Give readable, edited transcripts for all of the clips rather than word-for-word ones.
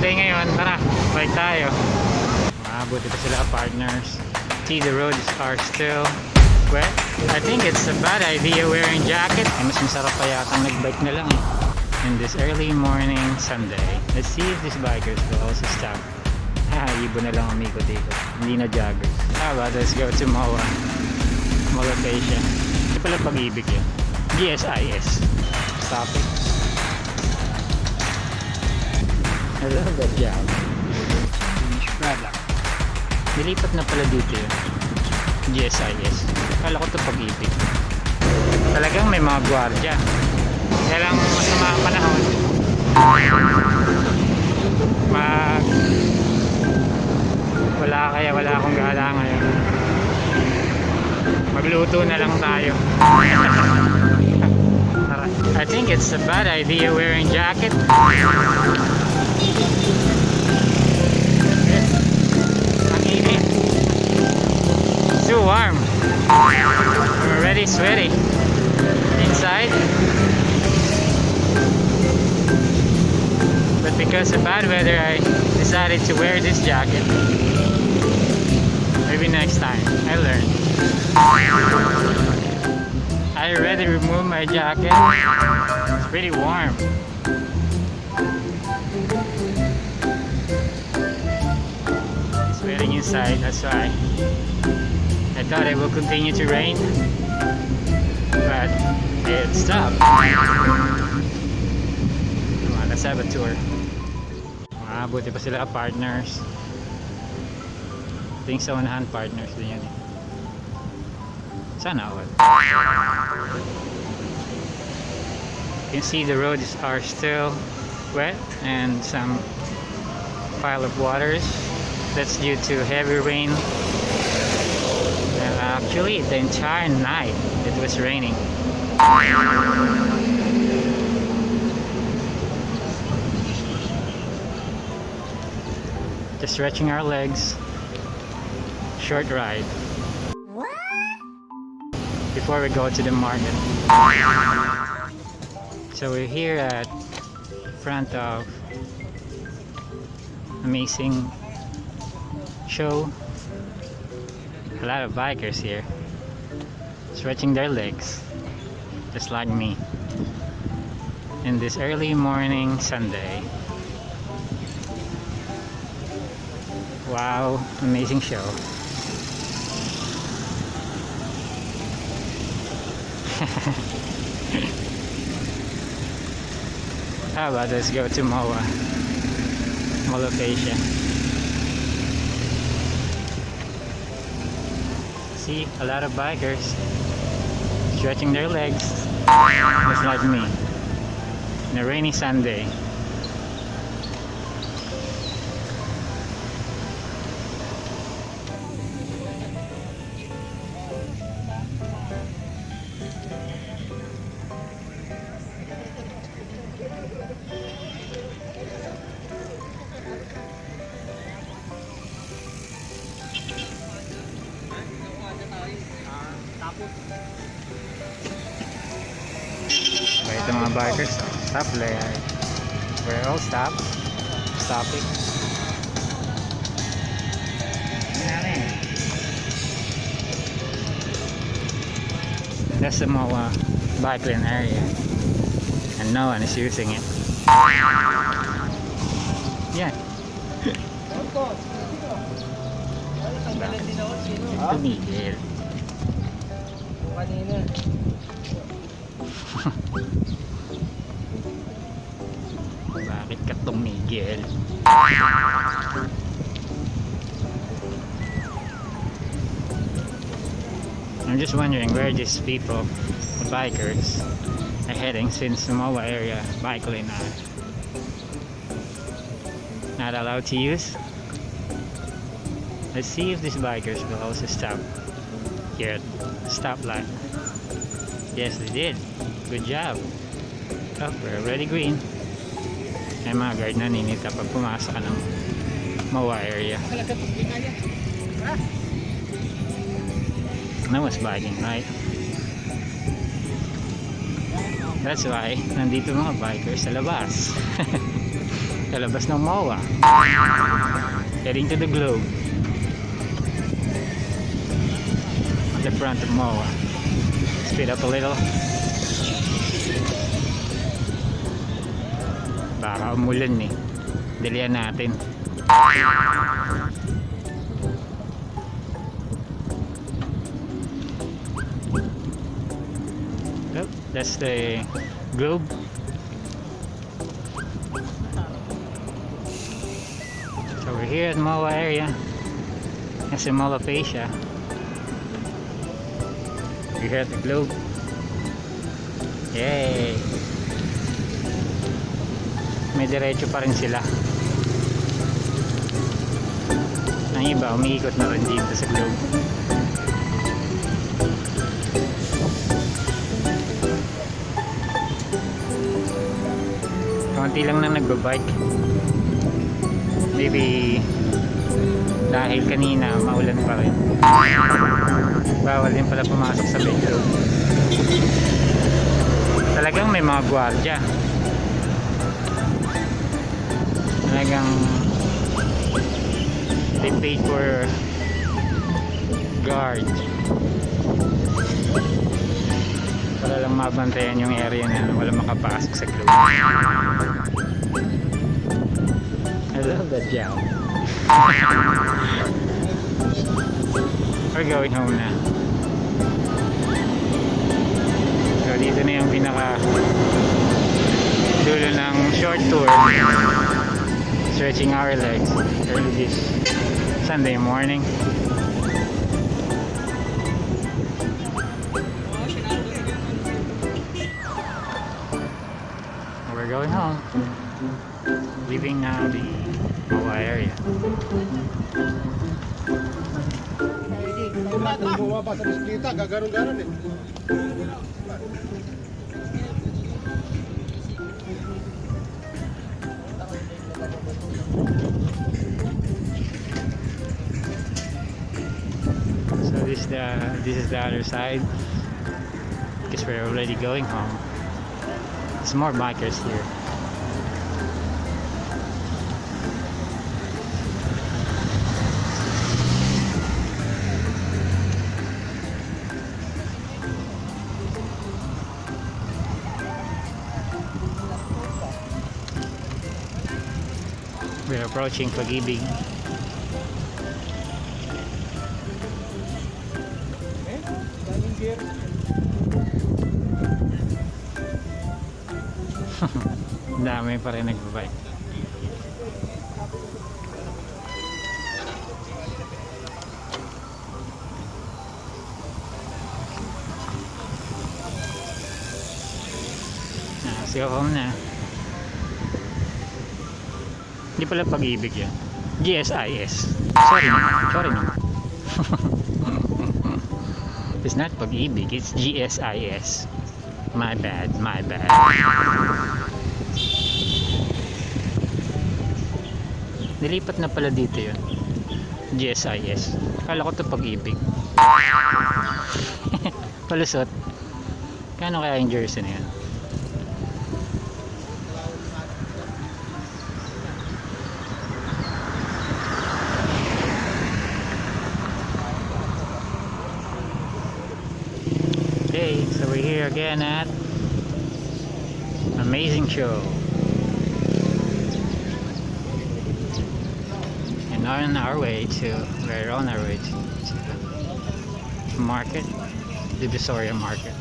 Sunday ngayon. Tara, bike tayo. Mabuti pa sila partners. See, the roads are still wet. I think it's a bad idea wearing jacket. Mas masarap pa yata nagbike na lang in this early morning Sunday. Let's see if these bikers will also stop. Ibo na lang umikot-ikot. Hindi na joggers. How about let's go to MOA location. Ito pala Pag-ibig yun. GSIS. Stop it. I love that job. Finish product. Nilipat na pala dito yun. GSIS. Kala ko ito Pag-ibig. Talagang may mga gwardiya. Kaya lang masama ang panahon. Wala akong gala ngayon. Magluto na lang tayo. I think it's a bad idea wearing jacket. Ang init. It's too warm. I'm already sweaty. Inside. But because of bad weather, I decided to wear this jacket. Maybe next time. I learned. I already removed my jacket. It's pretty warm. It's sweating inside, that's why. I thought it will continue to rain, but it stopped. Come on, let's have a tour. Buti pa sila partners. I think sa unahan partners din yan eh. Sana all. You can see the roads are still wet and some pile of waters. That's due to heavy rain. And actually the entire night it was raining. Just stretching our legs. Short ride. What? Before we go to the market. So we're here at front of amazing show. A lot of bikers here stretching their legs just like me in this early morning Sunday. Wow, amazing show. How about let's go to MOA location. See, a lot of bikers stretching their legs just like me in a rainy Sunday. Ito mga bikers, stop layer. We're all stopping. That's the MOA bike lane area, and no one is using it. Yeah. Tumigil. Bakit ka tumigil? I'm just wondering where these people, the bikers, are heading since the Manila Area bike lane are not allowed to use. Let's see if these bikers will also stop here at the stoplight. Yes, they did. Good job. Oh, we're already green. May mga guard na ninita pag pumasok ka ng Manila Area. No one's biking, right? That's why nandito mga bikers sa labas. Kalabas ng MOA. Heading to the Globe. At the front of MOA. Speed up a little. Baka umulan eh. Dalian natin. Oh, that's the Globe. So we're here at Manila Area. That's in Mall of Asia. We're here at the Globe. Yay! May diretso pa rin sila. Ang iba umiikot na rin dito sa Globe. Konti lang na nagbabike. Maybe dahil kanina maulan pa rin. Bawal din pala pumasok sa bedroom. Talagang may mga gwardiya. Talagang they paid for guard para lang mabantayan yung area na wala makapasok sa Globe. I love that job. We're going home na. So dito na yung pinaka dulo ng short tour. Stretching our legs early this Sunday morning. We're going home. Leaving now the Manila area. Bumaba sa bisikleta, gaganon-ganon eh. So this is the other side because we're already going home. There's more bikers here. We're approaching Pag-ibig. Dami pa rin nagbabike. See you home na. Hindi pala Pag-ibig yan. GSIS. Sorry naman. It's not Pag-ibig, it's GSIS. My bad. Nilipat na pala dito yun. GSIS. Akala ko to Pag-ibig. Palusot. Kano kaya yung jersey na yun? Okay, so we're here again at Amazing Show. And we're on our way to market, the Divisoria Market.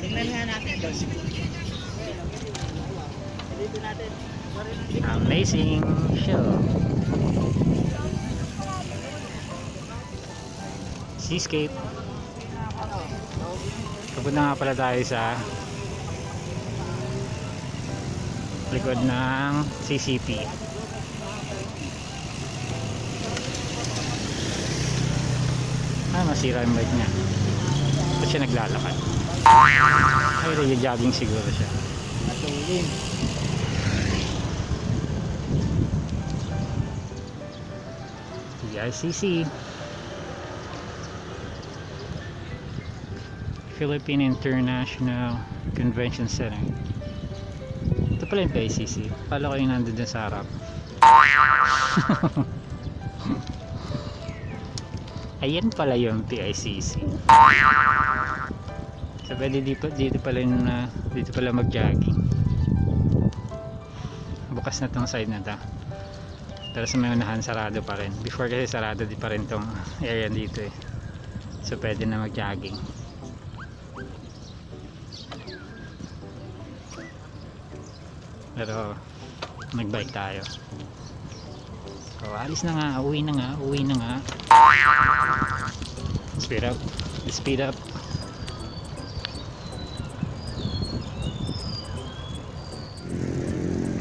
Tingnan nga natin doon. Dito natin. Amazing Show. Seascape. Kapunta nga pala tayo sa likod ng CCP. Masira yung bike niya. Ba't siya naglalakad? Ay, jogging siguro siya. Matulin. TICC. Philippine International Convention Center. Ito pala yung PICC. Pala ko yung nandun dun sa harap. Ayan pala yung PICC. So pwede dito pala yung, dito pala mag-jogging. Bukas na tong side na to. Pero sa may unahan sarado pa rin. Before kasi sarado di pa rin tong area dito eh. So pwede na mag-jogging. Pero nag-bike tayo. So alis na nga, uwi na nga. Speed up. Speed up.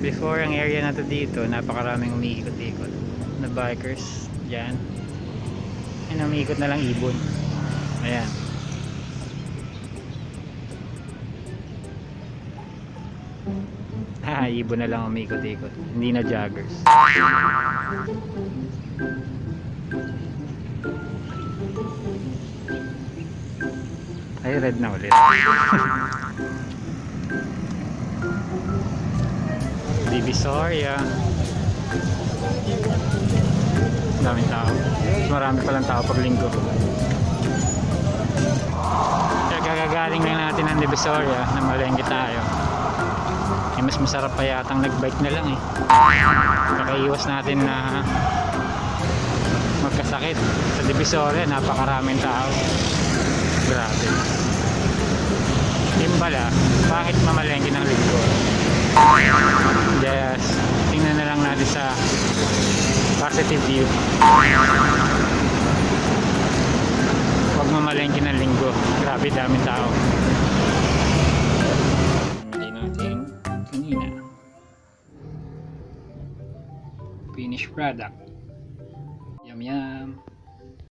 Before ang area na to dito, napakaraming umiikot-ikot na bikers dyan. Ayan, umiikot na lang ibon. Ayan. Ibon na lang umiikot-ikot, hindi na joggers. Ay, red na ulit. Divisoria. Daming tao. Marami palang tao pag linggo. Kaya kagagaling lang natin ng Divisoria na malengke tayo. Eh, mas masarap pa yatang nag-bike na lang eh. Kakaiwas natin na magkasakit. Sa Divisoria, napakaraming tao. Grabe. Timbala, bakit mamalengke ng linggo? Just tingnan na lang natin sa positive view. Huwag mamalengke ng linggo. Grabe, daming tao. Hindi natin kanina. Finished product. Yum yum.